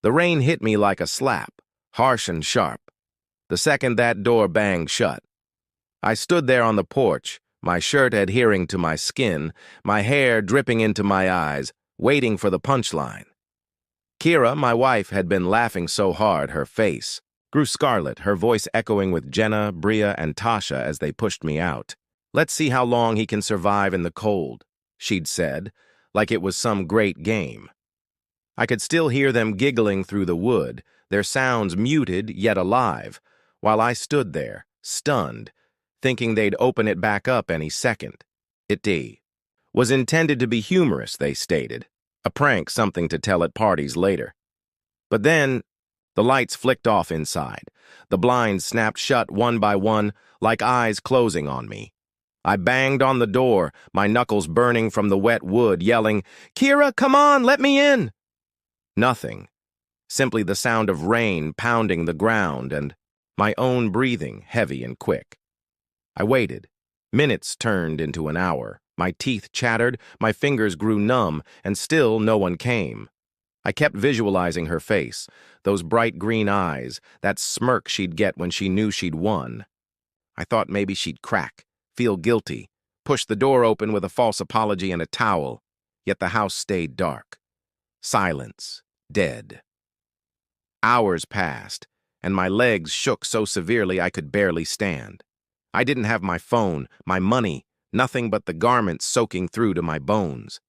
The rain hit me like a slap, harsh and sharp, the second that door banged shut. I stood there on the porch, my shirt adhering to my skin, my hair dripping into my eyes, waiting for the punchline. Kira, my wife, had been laughing so hard her face grew scarlet, her voice echoing with Jenna, Bria, and Tasha as they pushed me out. "Let's see how long he can survive in the cold," she'd said, like it was some great game. I could still hear them giggling through the wood, their sounds muted yet alive, while I stood there, stunned, thinking they'd open it back up any second. It was intended to be humorous, they stated, a prank, something to tell at parties later. But then, the lights flicked off inside. The blinds snapped shut one by one, like eyes closing on me. I banged on the door, my knuckles burning from the wet wood, yelling, "Kira, come on, let me in!" Nothing. Simply the sound of rain pounding the ground and my own breathing, heavy and quick. I waited. Minutes turned into an hour. My teeth chattered, my fingers grew numb, and still no one came. I kept visualizing her face, those bright green eyes, that smirk she'd get when she knew she'd won. I thought maybe she'd crack, feel guilty, push the door open with a false apology and a towel, yet the house stayed dark. Silence, dead. Hours passed, and my legs shook so severely I could barely stand. I didn't have my phone, my money, nothing but the garments soaking through to my bones.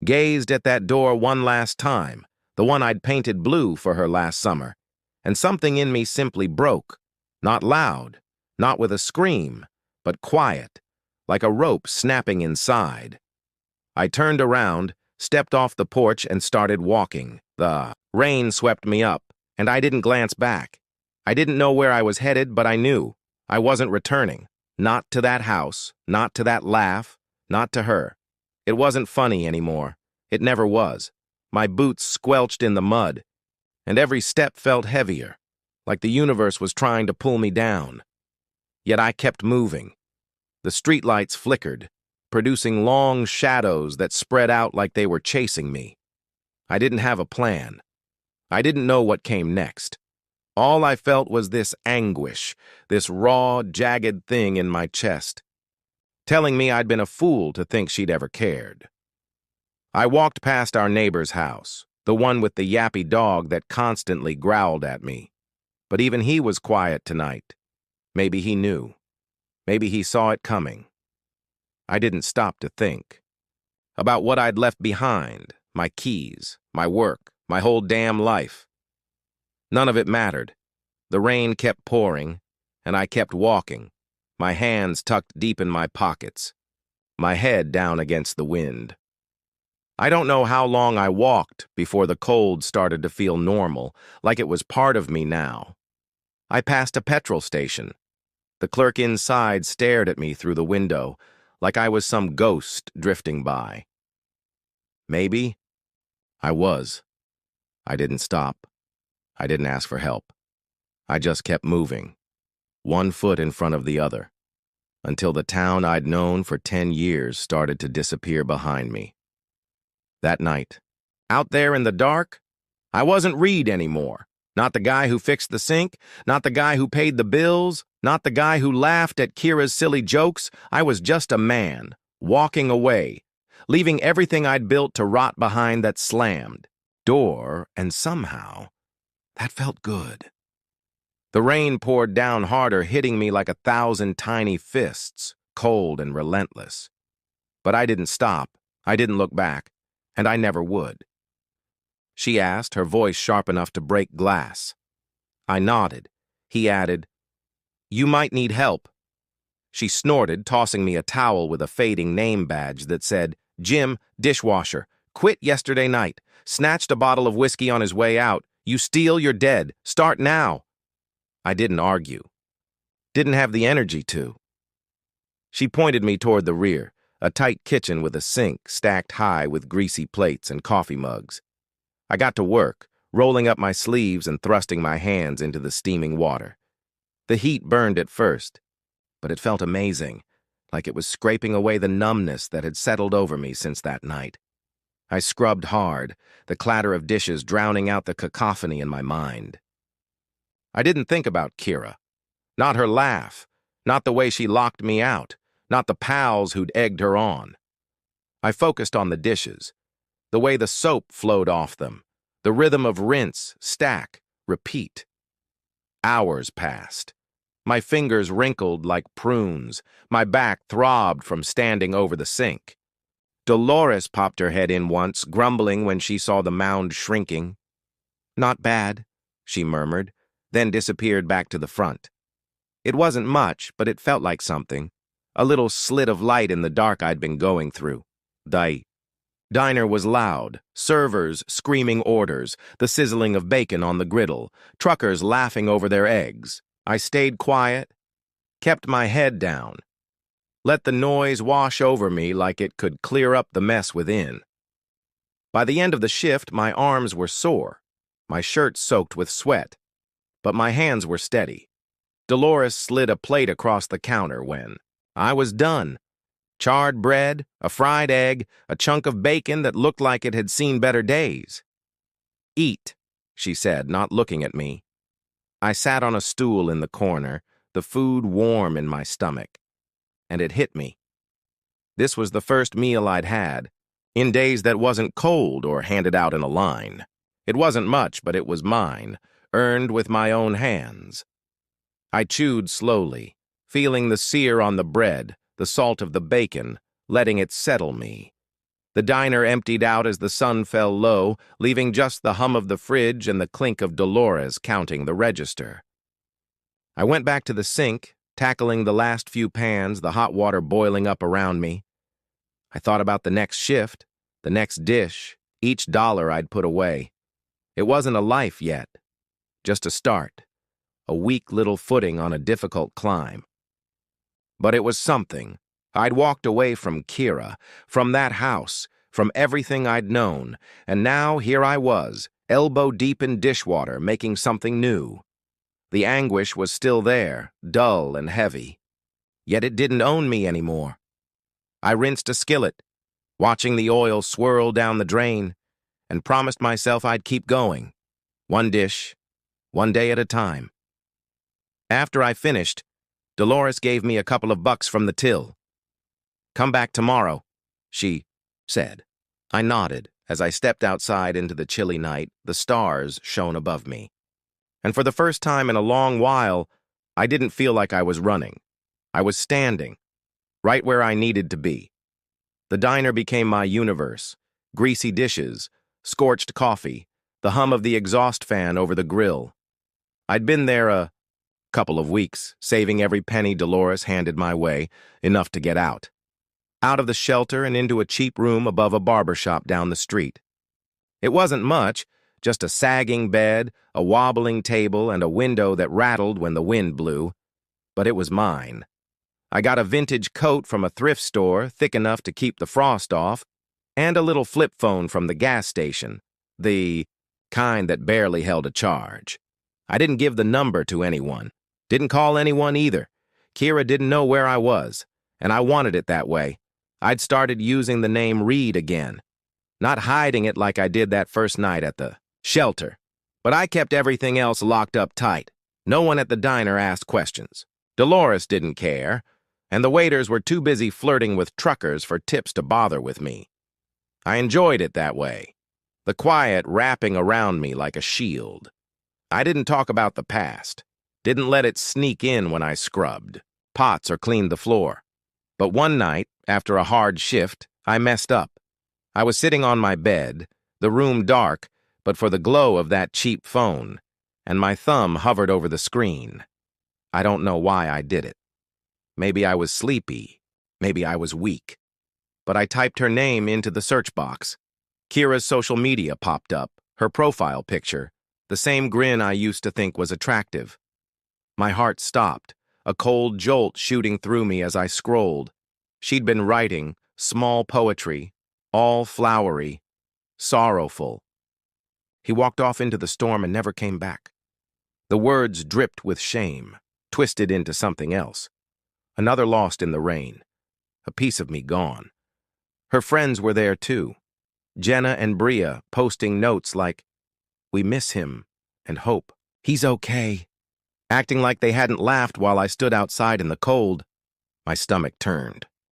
Gazed at that door one last time, the one I'd painted blue for her last summer, and something in me simply broke, not loud, not with a scream, but quiet, like a rope snapping inside. I turned around, stepped off the porch, and started walking. The rain swept me up, and I didn't glance back. I didn't know where I was headed, but I knew I wasn't returning. Not to that house, not to that laugh, not to her. It wasn't funny anymore. It never was. My boots squelched in the mud, and every step felt heavier, like the universe was trying to pull me down. Yet I kept moving. The streetlights flickered, producing long shadows that spread out like they were chasing me. I didn't have a plan. I didn't know what came next. All I felt was this anguish, this raw, jagged thing in my chest, telling me I'd been a fool to think she'd ever cared. I walked past our neighbor's house, the one with the yappy dog that constantly growled at me. But even he was quiet tonight. Maybe he knew. Maybe he saw it coming. I didn't stop to think about what I'd left behind, my keys, my work, my whole damn life. None of it mattered. The rain kept pouring, and I kept walking, my hands tucked deep in my pockets, my head down against the wind. I don't know how long I walked before the cold started to feel normal, like it was part of me now. I passed a petrol station. The clerk inside stared at me through the window, like I was some ghost drifting by. Maybe I was. I didn't stop. I didn't ask for help. I just kept moving, one foot in front of the other, until the town I'd known for 10 years started to disappear behind me. That night, out there in the dark, I wasn't Reed anymore. Not the guy who fixed the sink, not the guy who paid the bills, not the guy who laughed at Kira's silly jokes. I was just a man, walking away, leaving everything I'd built to rot behind that slammed door, and somehow, that felt good. The rain poured down harder, hitting me like 1,000 tiny fists, cold and relentless. But I didn't stop. I didn't look back, and I never would. She asked, her voice sharp enough to break glass. I nodded. He added, "You might need help." She snorted, tossing me a towel with a fading name badge that said, "Jim, dishwasher, quit yesterday night, snatched a bottle of whiskey on his way out. You steal, you're dead. Start now." I didn't argue. Didn't have the energy to. She pointed me toward the rear, a tight kitchen with a sink stacked high with greasy plates and coffee mugs. I got to work, rolling up my sleeves and thrusting my hands into the steaming water. The heat burned at first, but it felt amazing, like it was scraping away the numbness that had settled over me since that night. I scrubbed hard, the clatter of dishes drowning out the cacophony in my mind. I didn't think about Kira. Not her laugh, not the way she locked me out, not the pals who'd egged her on. I focused on the dishes, the way the soap flowed off them, the rhythm of rinse, stack, repeat. Hours passed. My fingers wrinkled like prunes, my back throbbed from standing over the sink. Dolores popped her head in once, grumbling when she saw the mound shrinking. "Not bad," she murmured, then disappeared back to the front. It wasn't much, but it felt like something. A little slit of light in the dark I'd been going through. The diner was loud, servers screaming orders, the sizzling of bacon on the griddle, truckers laughing over their eggs. I stayed quiet, kept my head down, let the noise wash over me like it could clear up the mess within. By the end of the shift, my arms were sore, my shirt soaked with sweat, but my hands were steady. Dolores slid a plate across the counter when I was done. Charred bread, a fried egg, a chunk of bacon that looked like it had seen better days. "Eat," she said, not looking at me. I sat on a stool in the corner, the food warm in my stomach, and it hit me. This was the first meal I'd had, in days that wasn't cold or handed out in a line. It wasn't much, but it was mine, earned with my own hands. I chewed slowly, feeling the sear on the bread, the salt of the bacon, letting it settle me. The diner emptied out as the sun fell low, leaving just the hum of the fridge and the clink of Dolores counting the register. I went back to the sink, tackling the last few pans, the hot water boiling up around me. I thought about the next shift, the next dish, each dollar I'd put away. It wasn't a life yet, just a start, a weak little footing on a difficult climb. But it was something. I'd walked away from Kira, from that house, from everything I'd known, and now here I was, elbow deep in dishwater, making something new. The anguish was still there, dull and heavy. Yet it didn't own me anymore. I rinsed a skillet, watching the oil swirl down the drain, and promised myself I'd keep going, one dish, one day at a time. After I finished, Dolores gave me a couple of bucks from the till. "Come back tomorrow," she said. I nodded as I stepped outside into the chilly night. The stars shone above me. And for the first time in a long while, I didn't feel like I was running. I was standing, right where I needed to be. The diner became my universe. Greasy dishes, scorched coffee, the hum of the exhaust fan over the grill. I'd been there a couple of weeks, saving every penny Dolores handed my way, enough to get out. Out of the shelter and into a cheap room above a barber shop down the street. It wasn't much, just a sagging bed, a wobbling table, and a window that rattled when the wind blew. But it was mine. I got a vintage coat from a thrift store, thick enough to keep the frost off, and a little flip phone from the gas station, the kind that barely held a charge. I didn't give the number to anyone. Didn't call anyone either. Kira didn't know where I was, and I wanted it that way. I'd started using the name Reed again, not hiding it like I did that first night at the shelter. But I kept everything else locked up tight. No one at the diner asked questions. Dolores didn't care, and the waiters were too busy flirting with truckers for tips to bother with me. I enjoyed it that way, the quiet wrapping around me like a shield. I didn't talk about the past. Didn't let it sneak in when I scrubbed pots or cleaned the floor. But one night, after a hard shift, I messed up. I was sitting on my bed, the room dark, but for the glow of that cheap phone, and my thumb hovered over the screen. I don't know why I did it. Maybe I was sleepy. Maybe I was weak. But I typed her name into the search box. Kira's social media popped up, her profile picture, the same grin I used to think was attractive. My heart stopped, a cold jolt shooting through me as I scrolled. She'd been writing, small poetry, all flowery, sorrowful. He walked off into the storm and never came back. The words dripped with shame, twisted into something else. Another lost in the rain, a piece of me gone. Her friends were there too. Jenna and Bria posting notes like, "We miss him," and hope, "He's okay." Acting like they hadn't laughed while I stood outside in the cold, my stomach turned.